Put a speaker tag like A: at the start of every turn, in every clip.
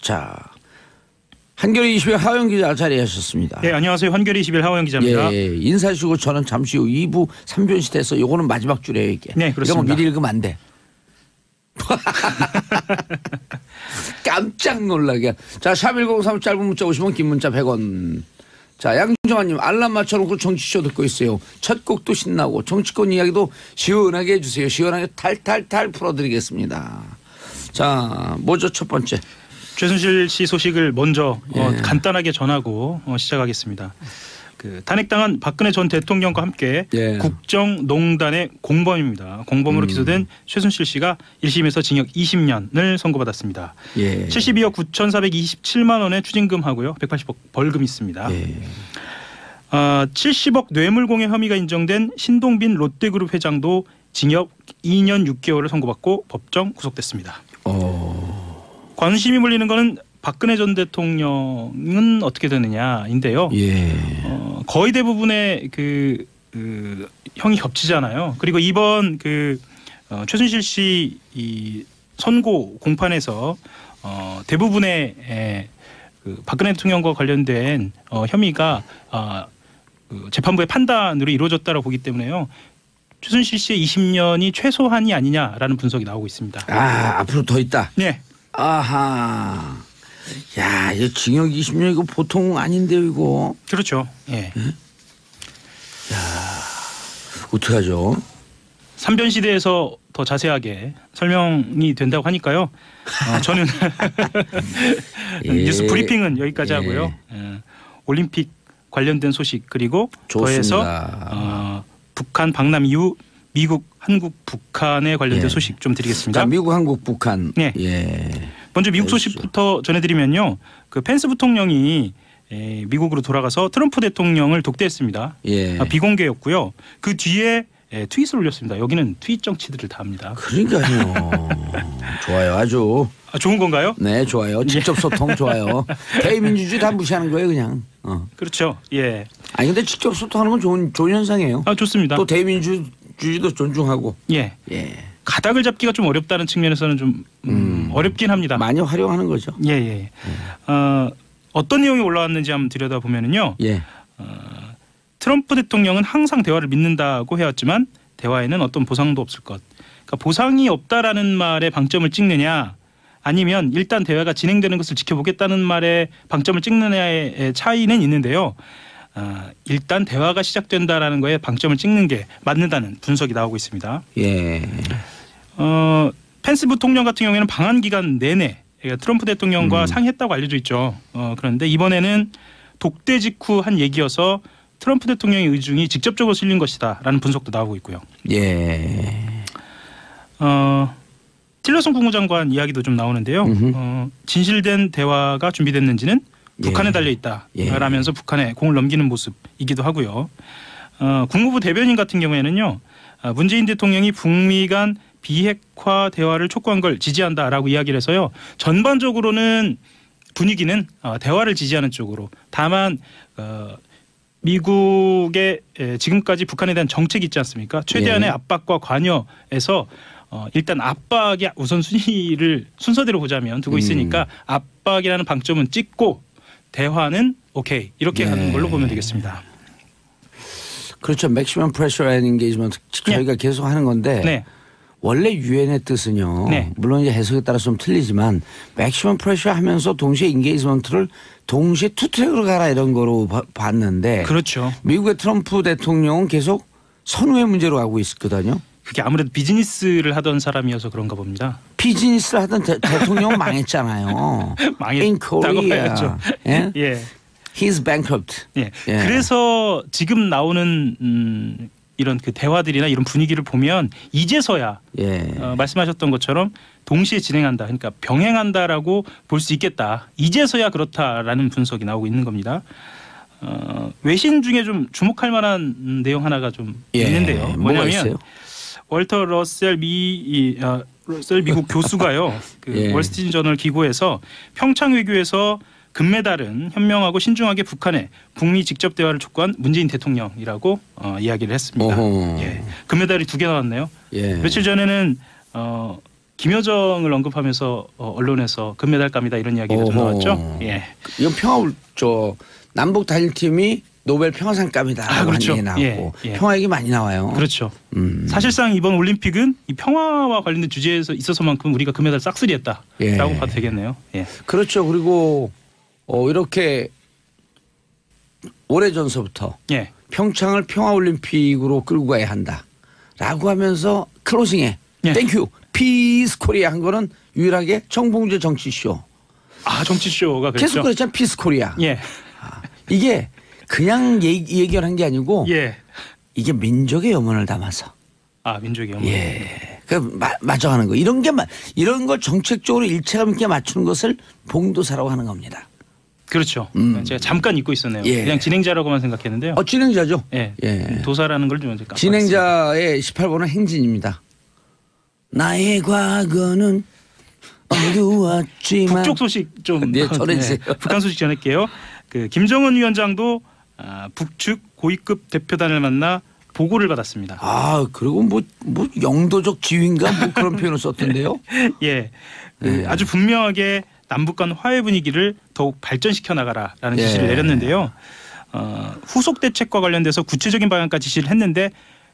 A: 자, 한겨레 20일 하호영 기자 자리하셨습니다.
B: 네, 안녕하세요. 한겨레 20일 하호영 기자입니다.
A: 예, 인사하시고 저는 잠시 후 2부 3부 시대에서 요거는 마지막 줄이에요 이게.
B: 네, 그렇습니다.
A: 이런 거 미리 읽으면 안 돼. 깜짝 놀라게. 자, 샵1035 짧은 문자 50원 긴 문자 100원. 자, 양정환님 알람 맞춰놓고 정치쇼 듣고 있어요. 첫 곡도 신나고 정치권 이야기도 시원하게 해주세요. 시원하게 탈탈탈 풀어드리겠습니다. 자, 뭐죠 첫 번째?
B: 최순실 씨 소식을 먼저 간단하게 전하고 시작하겠습니다. 그 탄핵당한 박근혜 전 대통령과 함께 국정농단의 공범입니다. 공범으로 기소된 최순실 씨가 1심에서 징역 20년을 선고받았습니다. 72억 9,427만 원의 추징금하고요. 180억 벌금이 있습니다. 70억 뇌물공여 혐의가 인정된 신동빈 롯데그룹 회장도 징역 2년 6개월을 선고받고 법정 구속됐습니다. 관심이 몰리는 거는 박근혜 전 대통령은 어떻게 되느냐인데요. 거의 대부분의 그 형이 겹치잖아요. 그리고 이번 최순실 씨 이 선고 공판에서 대부분의 박근혜 대통령과 관련된 혐의가 재판부의 판단으로 이루어졌다고 보기 때문에요. 최순실 씨의 20년이 최소한이 아니냐라는 분석이 나오고 있습니다.
A: 아, 앞으로 더 있다.
B: 네.
A: 아하. 야, 이 징역 20년 이거 보통 아닌데요, 이거.
B: 그렇죠. 예.
A: 야, 어떡하죠?
B: 3변 시대에서 더 자세하게 설명이 된다고 하니까요. 저는 뉴스 브리핑은 여기까지 하고요. 올림픽 관련된 소식 그리고 더해서 북한 방남 이후 미국, 한국, 북한에 관련된 소식 좀 드리겠습니다.
A: 자, 미국, 한국, 북한.
B: 네. 먼저 미국 소식부터 전해드리면요. 그 펜스 부통령이 미국으로 돌아가서 트럼프 대통령을 독대했습니다. 비공개였고요. 그 뒤에 트윗을 올렸습니다. 여기는 트윗 정치들을 다 합니다.
A: 그러니까요. 좋아요. 아주.
B: 좋은 건가요?
A: 네, 좋아요. 직접 소통 좋아요. 대의민주주의 다 무시하는 거예요, 그냥.
B: 그렇죠. 예.
A: 아니 근데 직접 소통하는 건 좋은 현상이에요.
B: 좋습니다.
A: 또 대의민주주의도 존중하고.
B: 가닥을 잡기가 좀 어렵다는 측면에서는 좀 어렵긴 합니다.
A: 많이 활용하는 거죠.
B: 어떤 내용이 올라왔는지 한번 들여다보면은요. 트럼프 대통령은 항상 대화를 믿는다고 해왔지만 대화에는 어떤 보상도 없을 것. 그러니까 보상이 없다라는 말에 방점을 찍느냐 아니면 일단 대화가 진행되는 것을 지켜보겠다는 말에 방점을 찍느냐의 차이는 있는데요. 일단 대화가 시작된다라는 거에 방점을 찍는 게 맞는다는 분석이 나오고 있습니다. 펜스 부통령 같은 경우에는 방한 기간 내내 트럼프 대통령과 상의했다고 알려져 있죠. 그런데 이번에는 독대 직후 한 얘기여서 트럼프 대통령의 의중이 직접적으로 실린 것이다라는 분석도 나오고 있고요. 틸러슨 국무장관 이야기도 좀 나오는데요. 진실된 대화가 준비됐는지는 북한에 달려있다 라면서 북한에 공을 넘기는 모습이기도 하고요. 국무부 대변인 같은 경우에는요. 문재인 대통령이 북미 간 비핵화 대화를 촉구한 걸 지지한다라고 이야기를 해서요. 전반적으로는 분위기는 대화를 지지하는 쪽으로 다만 미국의 지금까지 북한에 대한 정책이 있지 않습니까? 최대한의 압박과 관여에서 일단 압박이 우선순위를 순서대로 보자면 두고 있으니까 압박이라는 방점은 찍고 대화는 오케이 이렇게 가는 걸로 보면 되겠습니다.
A: 그렇죠. 맥시멈 프레셔 앤 인게이지먼트 저희가 계속 하는 건데 원래 유엔의 뜻은요. 물론 이제 해석에 따라서 좀 틀리지만 맥시멈 프레셔 하면서 동시에 인게이지먼트를 동시에 투 트랙으로 가라 이런 거로 봤는데
B: 그렇죠.
A: 미국의 트럼프 대통령은 계속 선후의 문제로 가고 있었거든요.
B: 그게 아무래도 비즈니스를 하던 사람이어서 그런가 봅니다.
A: 비즈니스를 하던 대통령은 망했잖아요.
B: 망했다고 해야죠.
A: He's bankrupt.
B: 그래서 지금 나오는 이런 그 대화들이나 이런 분위기를 보면 이제서야 말씀하셨던 것처럼 동시에 진행한다. 그러니까 병행한다라고 볼 수 있겠다. 이제서야 그렇다라는 분석이 나오고 있는 겁니다. 외신 중에 좀 주목할 만한 내용 하나가 좀 있는데요. 뭐냐면 월터 러셀 미국 교수가요. 그 월스트리트 저널 기고에서 평창 외교에서 금메달은 현명하고 신중하게 북한에 북미 직접 대화를 촉구한 문재인 대통령이라고 이야기를 했습니다. 금메달이 2개 나왔네요. 며칠 전에는 김여정을 언급하면서 언론에서 금메달감이다 이런 이야기가 좀 나왔죠. 예.
A: 이건 남북 단일팀이 노벨 평화상감이다.
B: 그렇죠.
A: 나오고 평화 얘기 많이 나와요.
B: 그렇죠. 사실상 이번 올림픽은 이 평화와 관련된 주제에 있어서만큼 우리가 금메달 싹쓸이했다라고 봐도 되겠네요. 예.
A: 그렇죠. 그리고 이렇게 오래전서부터 평창을 평화올림픽으로 끌고 가야 한다라고 하면서 클로징에 땡큐 피스 코리아 한 거는 유일하게 정봉주 정치쇼.
B: 정치쇼가 그랬죠.
A: 계속 그랬잖아요. 피스 코리아. 이게 그냥 얘기를 한 게 아니고 이게 민족의 염원을 담아서.
B: 민족의 염원.
A: 맞춰가는 거. 이런 걸 정책적으로 일체감 있게 맞추는 것을 봉도사라고 하는 겁니다.
B: 그렇죠. 제가 잠깐 잊고 있었네요. 그냥 진행자라고만 생각했는데요.
A: 진행자죠.
B: 도사라는 걸 좀 깜빡했습니다.
A: 진행자의 18번은 행진입니다. 나의 과거는 어두웠지만.
B: 북쪽 소식 좀
A: 전해주세요.
B: 북한 소식 전할게요. 김정은 위원장도 북측 고위급 대표단을 만나 보고를 받았습니다.
A: 그리고 뭐 영도적 지위인가 뭐 그런 표현을 썼던데요.
B: 아주 분명하게 남북 간 화해 분위기를 더욱 발전시켜 나가라라는 지시를 내렸는데요. 후속 대책과 관련돼서 구체적인 방향까지 지시를 했는데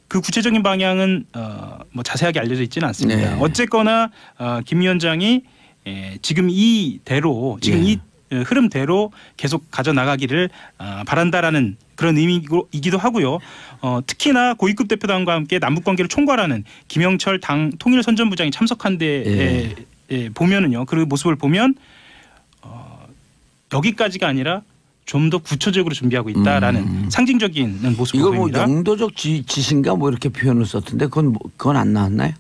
B: 그 구체적인 방향은 뭐 자세하게 알려져 있지는 않습니다. 어쨌거나 김 위원장이 지금 이대로 이 흐름대로 계속 가져나가기를 바란다라는 그런 의미이기도 하고요. 특히나 고위급 대표단과 함께 남북관계를 총괄하는 김영철 당 통일선전부장이 참석한 데에 보면은요. 그 모습을 보면 여기까지가 아니라 좀 더 구체적으로 준비하고 있다라는 상징적인 모습을 보입니다.
A: 이거 뭐 영도적 지시인가 뭐 이렇게 표현을 썼던데 그건 안 나왔나요?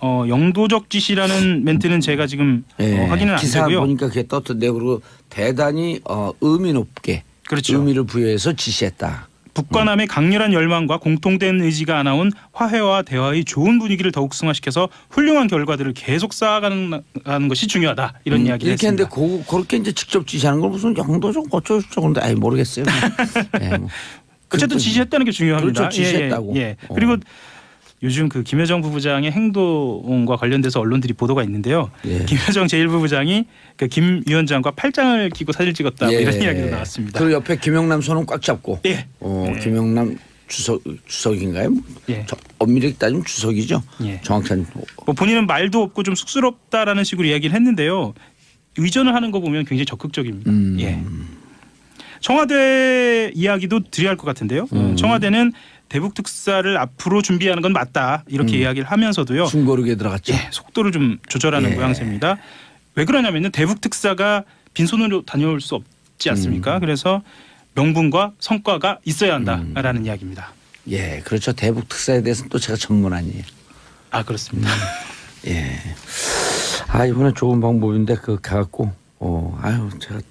B: 영도적 지시라는 멘트는 제가 지금 확인은 안 되고요.
A: 기사 보니까 그게 떴던데 그리고 대단히 의미 높게 의미를 부여해서 지시했다.
B: 북과 남의 강렬한 열망과 공통된 의지가 나온 화해와 대화의 좋은 분위기를 더욱 승화시켜서 훌륭한 결과들을 계속 쌓아가는 것이 중요하다 이런 이야기를
A: 이렇게
B: 했습니다.
A: 했는데 그렇게 이제 직접 지시하는 걸 무슨 영도적 어쩌고저쩌고 근데 모르겠어요.
B: 어쨌든 지시했다는 게 중요합니다.
A: 그렇죠. 지시했다고.
B: 그리고 요즘 김여정 부부장의 행동과 관련돼서 언론들이 보도가 있는데요. 김여정 제1부부장이 김 위원장과 팔짱을 끼고 사진을 찍었다 뭐 이런 이야기도 나왔습니다.
A: 그리고 옆에 김영남 손은 꽉 잡고. 김영남 주석인가요? 엄밀히 따지면 주석이죠. 정확한.
B: 본인은 말도 없고 좀 쑥스럽다라는 식으로 이야기를 했는데요. 의전을 하는 거 보면 굉장히 적극적입니다. 청와대 이야기도 드려야 할 것 같은데요. 청와대는 대북 특사를 앞으로 준비하는 건 맞다 이렇게 이야기를 하면서도요.
A: 숨고르게 들어갔죠.
B: 속도를 좀 조절하는 모양새입니다. 왜 그러냐면은 대북 특사가 빈손으로 다녀올 수 없지 않습니까? 그래서 명분과 성과가 있어야 한다라는 이야기입니다.
A: 그렇죠. 대북 특사에 대해서는 또 제가 전문 아니에요.
B: 그렇습니다.
A: 이번에 좋은 방법인데 가갖고 제가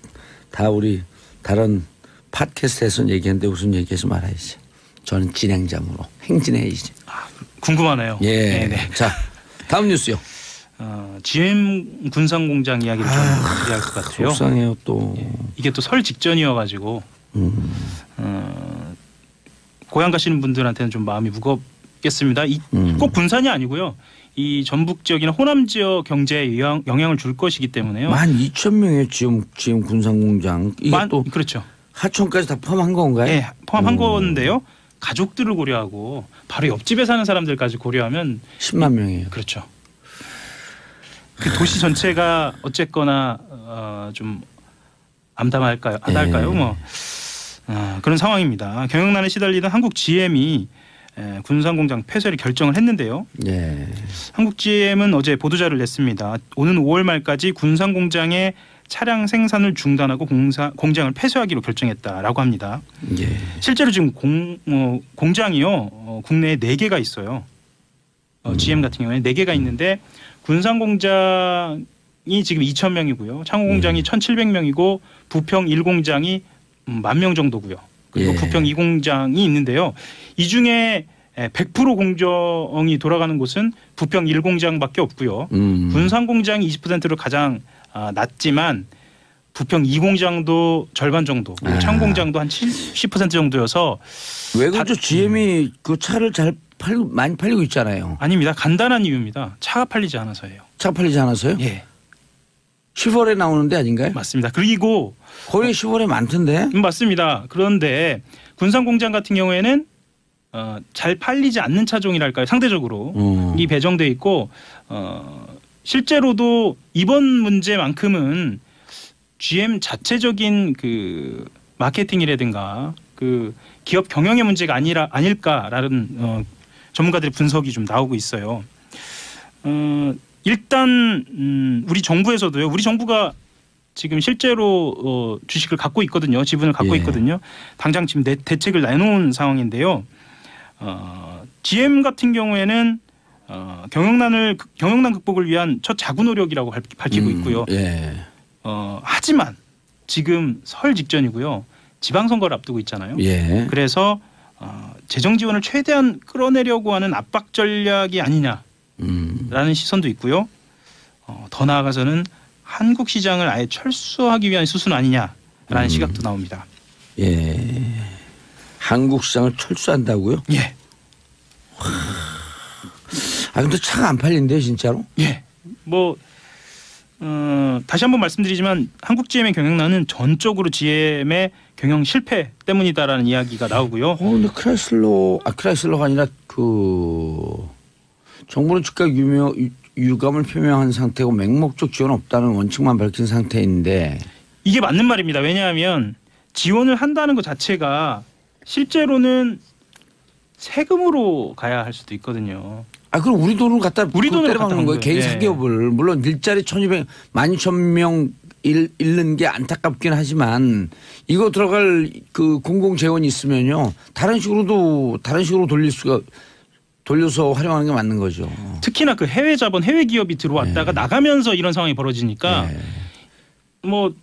A: 다 우리 다른 팟캐스트에서 얘기했는데 무슨 얘기하지 말아야지. 저는 진행자므로 행진해야지.
B: 궁금하네요.
A: 자, 다음 뉴스요.
B: GM 군산공장 이야기를 좀 드려야 할 것 같아요.
A: 속상해요 또.
B: 이게 또 설 직전이어가지고 고향 가시는 분들한테는 좀 마음이 무겁겠습니다. 꼭 군산이 아니고요. 이 전북 지역이나 호남 지역 경제에 영향을 줄 것이기 때문에요.
A: 12,000명의 GM 군산공장. 이게 또
B: 그렇죠.
A: 하청까지 다 포함한 건가요?
B: 포함한 건데요. 가족들을 고려하고 바로 옆집에 사는 사람들까지 고려하면
A: 10만 명이에요.
B: 그렇죠. 그 도시 전체가 어쨌거나 좀 암담할까요? 하달까요? 그런 상황입니다. 경영난에 시달리던 한국 GM이 군산공장 폐쇄를 결정을 했는데요. 한국 GM은 어제 보도자를 냈습니다. 오는 5월 말까지 군산공장에 차량 생산을 중단하고 공장을 폐쇄하기로 결정했다라고 합니다. 실제로 지금 공장이요 국내에 4개가 있어요. GM 같은 경우에 4개가 있는데 군산공장이 지금 2,000명이고요. 창호공장이 1,700명이고 부평 1공장이 10,000명 정도고요. 그리고 부평 2공장이 있는데요. 이 중에 100% 공정이 돌아가는 곳은 부평 1공장밖에 없고요. 군산공장이 20%로 가장 낮지만 부평 2공장도 절반 정도, 창공장도 한 70% 정도여서
A: 왜 그렇죠? GM이 그 차를 잘 많이 팔리고 있잖아요.
B: 아닙니다. 간단한 이유입니다. 차가 팔리지 않아서예요.
A: 차가 팔리지 않아서요?
B: 예.
A: 쉐보레 나오는데 아닌가요?
B: 맞습니다. 그리고
A: 거기 쉐보레 많던데.
B: 맞습니다. 그런데 군산공장 같은 경우에는 잘 팔리지 않는 차종이랄까요? 상대적으로 이 배정돼 있고 실제로도 이번 문제만큼은 GM 자체적인 그 마케팅이라든가 그 기업 경영의 문제가 아닐까라는 전문가들의 분석이 좀 나오고 있어요. 일단 우리 정부에서도요. 우리 정부가 지금 실제로 주식을 갖고 있거든요. 지분을 갖고 있거든요. 당장 지금 대책을 내놓은 상황인데요. GM 같은 경우에는 경영난 극복을 위한 첫 자구 노력이라고 밝히고 있고요.
A: 예.
B: 하지만 지금 설 직전이고요. 지방선거를 앞두고 있잖아요.
A: 예.
B: 그래서 재정 지원을 최대한 끌어내려고 하는 압박 전략이 아니냐라는 시선도 있고요. 더 나아가서는 한국 시장을 아예 철수하기 위한 수순 아니냐라는 시각도 나옵니다.
A: 예. 한국 시장을 철수한다고요?
B: 예.
A: 근데 차가 안 팔린대요, 진짜로?
B: 예. 다시 한번 말씀드리지만 한국 GM의 경영난은 전적으로 GM의 경영 실패 때문이다라는 이야기가 나오고요.
A: 근데 크라이슬러가 아니라 정부는 주가 유감을 표명한 상태고 맹목적 지원 없다는 원칙만 밝힌 상태인데
B: 이게 맞는 말입니다. 왜냐하면 지원을 한다는 것 자체가 실제로는 세금으로 가야 할 수도 있거든요.
A: 그럼 우리 돈을 갖다 때려박는 거예요. 개인
B: 예.
A: 사기업을. 물론 일자리 12,000명 잃는 게 안타깝긴 하지만 이거 들어갈 그 공공 재원이 있으면요. 다른 식으로 돌려서 활용하는 게 맞는 거죠.
B: 특히나 그 해외 자본, 해외 기업이 들어왔다가 나가면서 이런 상황이 벌어지니까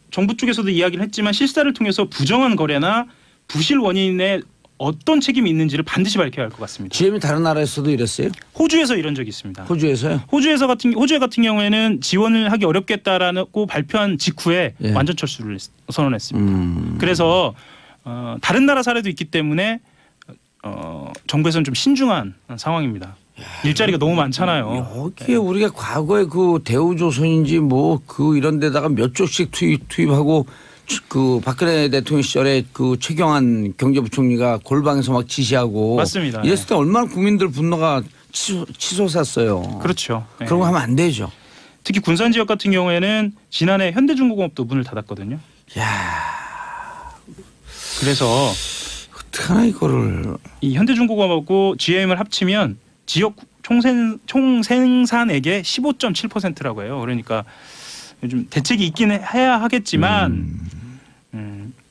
B: 정부 쪽에서도 이야기를 했지만 실사를 통해서 부정한 거래나 부실 원인에 어떤 책임이 있는지를 반드시 밝혀야 할 것 같습니다.
A: GM이 다른 나라에서도 이랬어요?
B: 호주에서 이런 적이 있습니다.
A: 호주에서요?
B: 호주 같은 경우에는 지원을 하기 어렵겠다라고 발표한 직후에 완전 철수를 선언했습니다. 그래서 다른 나라 사례도 있기 때문에 정부에서는 좀 신중한 상황입니다. 일자리가 너무 많잖아요.
A: 여기에 우리가 과거에 그 대우조선인지 이런 데다가 몇 조씩 투입하고 그 박근혜 대통령 시절에 그 최경환 경제부총리가 골방에서 막 지시하고
B: 맞습니다.
A: 이랬을 때 얼마나 국민들 분노가 치솟았어요.
B: 그렇죠.
A: 그런 거 하면 안 되죠.
B: 특히 군산 지역 같은 경우에는 지난해 현대중공업도 문을 닫았거든요.
A: 그래서 어떡하나 이거를
B: 이 현대중공업하고 GM을 합치면 지역 총생산액의 15.7%라고 해요. 그러니까 요즘 대책이 있긴 해야 하겠지만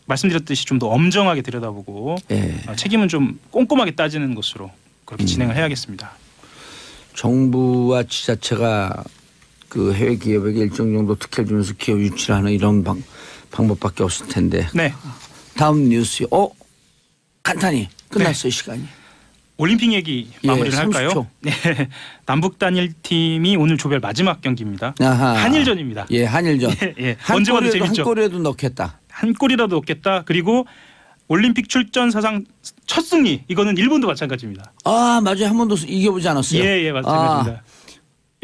B: 말씀드렸듯이 좀 더 엄정하게 들여다보고 책임은 좀 꼼꼼하게 따지는 것으로 그렇게 진행을 해야겠습니다.
A: 정부와 지자체가 그 해외 기업에게 일정 정도 특혜를 주면서 기업 유치를 하는 이런 방법밖에 없을 텐데.
B: 네.
A: 다음 뉴스. 간단히 끝났어요. 시간이.
B: 올림픽 얘기 마무리를 할까요? 네. 남북 단일팀이 오늘 조별 마지막 경기입니다. 한일전입니다.
A: 한일전.
B: 언제 봐도 재밌죠.
A: 한 골이라도 넣겠다.
B: 한 골이라도 넣겠다. 그리고 올림픽 출전 사상 첫 승리. 이거는 일본도 마찬가지입니다.
A: 맞아요. 한 번도 이겨보지 않았어요.
B: 예, 마찬가지입니다.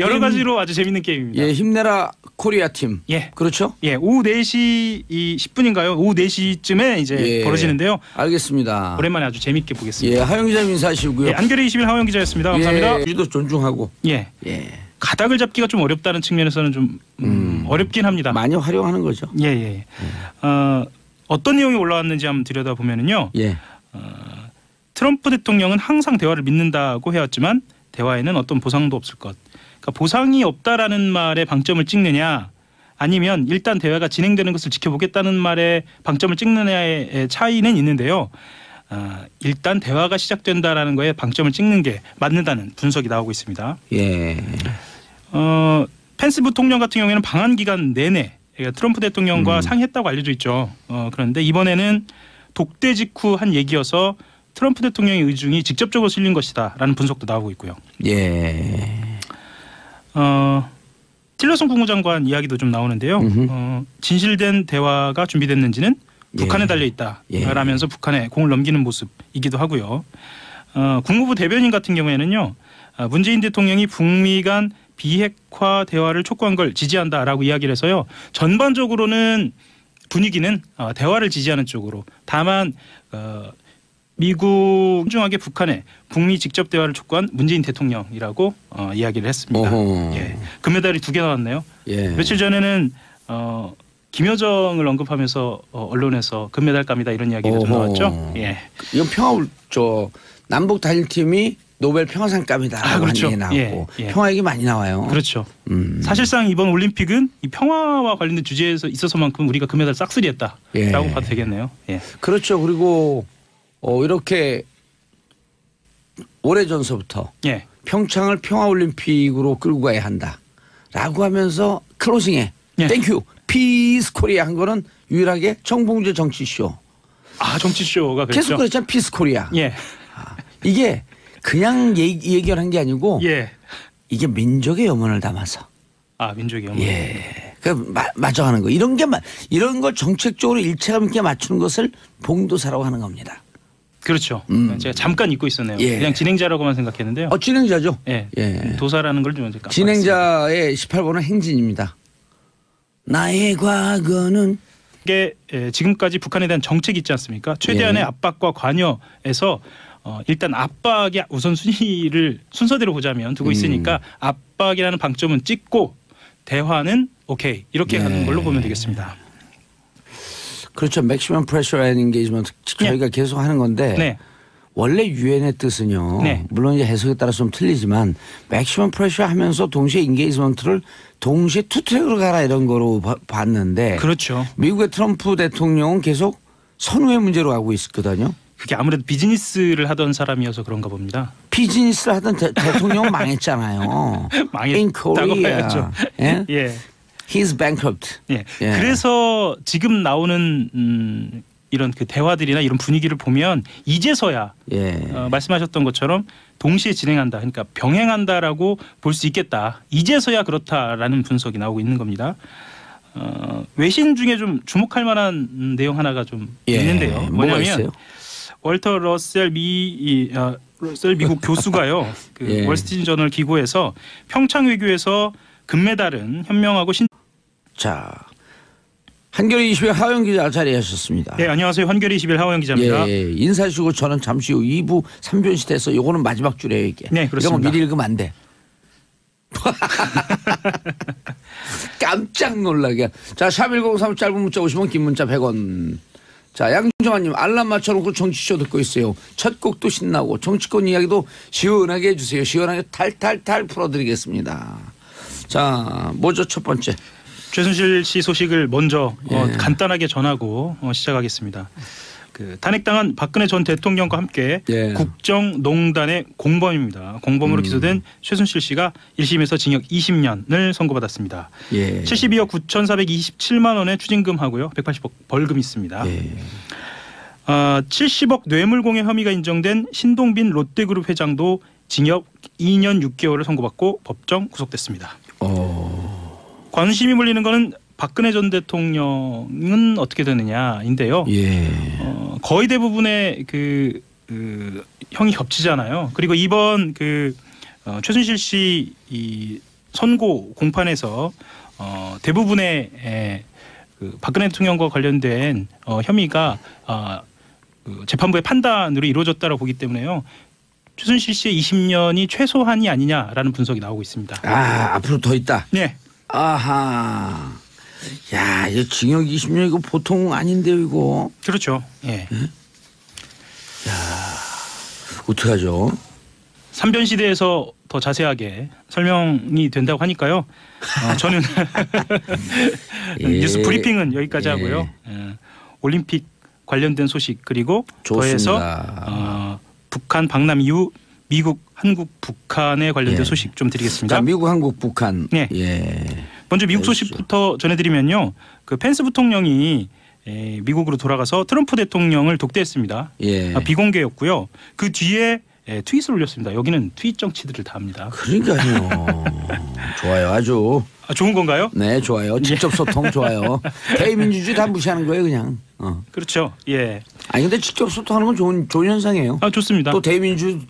B: 여러 가지로 아주 재밌는 게임입니다.
A: 힘내라 코리아 팀. 그렇죠?
B: 오후 4시 10분인가요? 오후 4시쯤에 이제 벌어지는데요.
A: 알겠습니다.
B: 오랜만에 아주 재밌게 보겠습니다.
A: 하영 기자님 인사하시고요.
B: 안결의 20일 하영 기자였습니다. 감사합니다.
A: 우리도 존중하고.
B: 가닥을 잡기가 좀 어렵다는 측면에서는 좀 어렵긴 합니다.
A: 많이 활용하는 거죠.
B: 어떤 내용이 올라왔는지 한번 들여다보면요. 트럼프 대통령은 항상 대화를 믿는다고 해왔지만 대화에는 어떤 보상도 없을 것. 그러니까 보상이 없다라는 말에 방점을 찍느냐 아니면 일단 대화가 진행되는 것을 지켜보겠다는 말에 방점을 찍느냐의 차이는 있는데요. 일단 대화가 시작된다라는 거에 방점을 찍는 게 맞는다는 분석이 나오고 있습니다. 펜스 부통령 같은 경우에는 방한 기간 내내 트럼프 대통령과 상의했다고 알려져 있죠. 그런데 이번에는 독대 직후 한 얘기여서 트럼프 대통령의 의중이 직접적으로 실린 것이다라는 분석도 나오고 있고요. 틸러슨 국무장관 이야기도 좀 나오는데요. 진실된 대화가 준비됐는지는 북한에 달려 있다라면서 북한에 공을 넘기는 모습이기도 하고요. 국무부 대변인 같은 경우에는요. 문재인 대통령이 북미 간 비핵화 대화를 촉구한 걸 지지한다라고 이야기를 해서요. 전반적으로는 분위기는 대화를 지지하는 쪽으로. 다만 미국 신중하게 북한에 북미 직접 대화를 촉구한 문재인 대통령이라고 이야기를 했습니다. 예. 금메달이 2개 나왔네요.
A: 예.
B: 며칠 전에는 김여정을 언급하면서 언론에서 금메달감이다 이런 이야기가 좀 나왔죠. 예.
A: 이건 남북 단일팀이 노벨 평화상감이다.
B: 그렇죠.
A: 나오고
B: 예.
A: 평화 얘기 많이 나와요.
B: 그렇죠. 사실상 이번 올림픽은 이 평화와 관련된 주제에 있어서만큼 우리가 금메달 싹쓸이했다라고 봐도 되겠네요. 예.
A: 그렇죠. 그리고 이렇게 오래전서부터 평창을 평화올림픽으로 끌고 가야 한다라고 하면서 클로징에 땡큐 피스 코리아 한 거는 유일하게 정봉재 정치쇼.
B: 정치쇼가 그랬죠.
A: 계속 그랬잖아요. 피스 코리아.
B: 예.
A: 이게 그냥 얘기를 한 게 아니고 이게 민족의 염원을 담아서.
B: 민족의 염원.
A: 예. 맞춰가는 거. 이런 걸 정책적으로 일체감 있게 맞추는 것을 봉도사라고 하는 겁니다.
B: 그렇죠. 제가 잠깐 잊고 있었네요. 그냥 진행자라고만 생각했는데요.
A: 진행자죠.
B: 예. 도사라는 걸 좀 깜빡했어요.
A: 진행자의 18번은 행진입니다. 나의 과거는
B: 이게 지금까지 북한에 대한 정책이 있지 않습니까? 최대한의 압박과 관여에서 일단 압박의 우선순위를 순서대로 보자면 두고 있으니까 압박이라는 방점은 찍고 대화는 오케이 이렇게 가는 걸로 보면 되겠습니다.
A: 그렇죠. 맥시멈 프레셔 앤 인게이지먼트 저희가 계속 하는 건데 원래 유엔의 뜻은요. 물론 이제 해석에 따라서 좀 틀리지만 맥시멈 프레셔 하면서 동시에 인게이지먼트를 동시에 투 트랙으로 가라 이런 거로 봤는데
B: 그렇죠.
A: 미국의 트럼프 대통령은 계속 선후의 문제로 가고 있었거든요.
B: 그게 아무래도 비즈니스를 하던 사람이어서 그런가 봅니다.
A: 비즈니스를 하던 대통령은 망했잖아요.
B: 망했다고 봐야죠.
A: 예. He's bankrupt.
B: 그래서 지금 나오는 이런 그 대화들이나 이런 분위기를 보면 이제서야 말씀하셨던 것처럼 동시에 진행한다. 그러니까 병행한다라고 볼 수 있겠다. 이제서야 그렇다라는 분석이 나오고 있는 겁니다. 외신 중에 좀 주목할 만한 내용 하나가 좀 있는데요. 뭐냐면 월터 러셀 미국 교수가요. 그 월스트리트 저널 기고에서 평창 외교에서 금메달은 현명하고 자.
A: 한겨레 20일 하호영 기자 자리하셨습니다.
B: 네, 안녕하세요. 한겨레 20일 하호영 기자입니다.
A: 인사하시고 저는 잠시 후 2부 3부 시대에서 요거는 마지막 줄이에요 이게.
B: 네, 그렇습니다.
A: 이거 미리 읽으면 안 돼. 깜짝 놀라게. 자, 샵1035 짧은 문자 50원 긴 문자 100원. 자, 양정환님 알람 맞춰놓고 정치쇼 듣고 있어요. 첫 곡도 신나고 정치권 이야기도 시원하게 해주세요. 시원하게 탈탈탈 풀어드리겠습니다. 자, 뭐죠 첫 번째.
B: 최순실 씨 소식을 먼저 간단하게 전하고 시작하겠습니다. 그 탄핵당한 박근혜 전 대통령과 함께 국정농단의 공범입니다. 공범으로 기소된 최순실 씨가 1심에서 징역 20년을 선고받았습니다. 72억 9,427만 원의 추징금하고요. 180억 벌금이 있습니다. 70억 뇌물공여 혐의가 인정된 신동빈 롯데그룹 회장도 징역 2년 6개월을 선고받고 법정 구속됐습니다. 관심이 몰리는 거는 박근혜 전 대통령은 어떻게 되느냐인데요. 거의 대부분의 그 형이 겹치잖아요. 그리고 이번 그 최순실 씨 이 선고 공판에서 대부분의 그 박근혜 대통령과 관련된 혐의가 그 재판부의 판단으로 이루어졌다고 보기 때문에요. 최순실 씨의 20년이 최소한이 아니냐라는 분석이 나오고 있습니다.
A: 앞으로 더 있다.
B: 네.
A: 아하. 야, 이거 징역 20년 이거 보통 아닌데요, 이거.
B: 그렇죠.
A: 야, 어떡하죠?
B: 3변 시대에서 더 자세하게 설명이 된다고 하니까요. 저는 뉴스 브리핑은 여기까지 하고요. 올림픽 관련된 소식 그리고 더해서 북한 방남 이후 미국, 한국, 북한에 관련된 소식 좀 드리겠습니다.
A: 자, 미국, 한국, 북한.
B: 먼저 미국 소식부터 전해드리면요. 그 펜스 부통령이 미국으로 돌아가서 트럼프 대통령을 독대했습니다. 비공개였고요. 그 뒤에 트윗을 올렸습니다. 여기는 트윗 정치들을 다 합니다.
A: 그러니까요. 좋아요. 아주.
B: 좋은 건가요?
A: 네, 좋아요. 직접 소통 좋아요. 대의민주주의 다 무시하는 거예요, 그냥.
B: 그렇죠. 예.
A: 아니 근데 직접 소통하는 건 좋은 현상이에요.
B: 좋습니다.
A: 또 대의민주